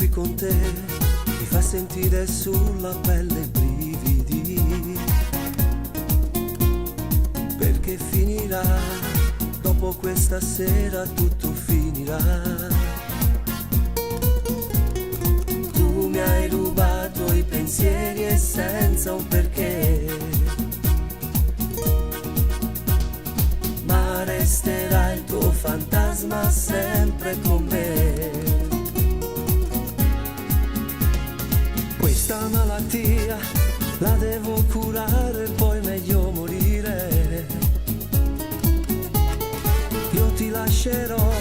stessi con te mi fa sentire sulla pelle brividi, perché finirà, dopo questa sera tutto finirà. Tu mi hai rubato i pensieri e senza un perché, ma resterà il tuo fantasma sempre con me. Questa malattia la devo curare, poi meglio morire. Io ti lascerò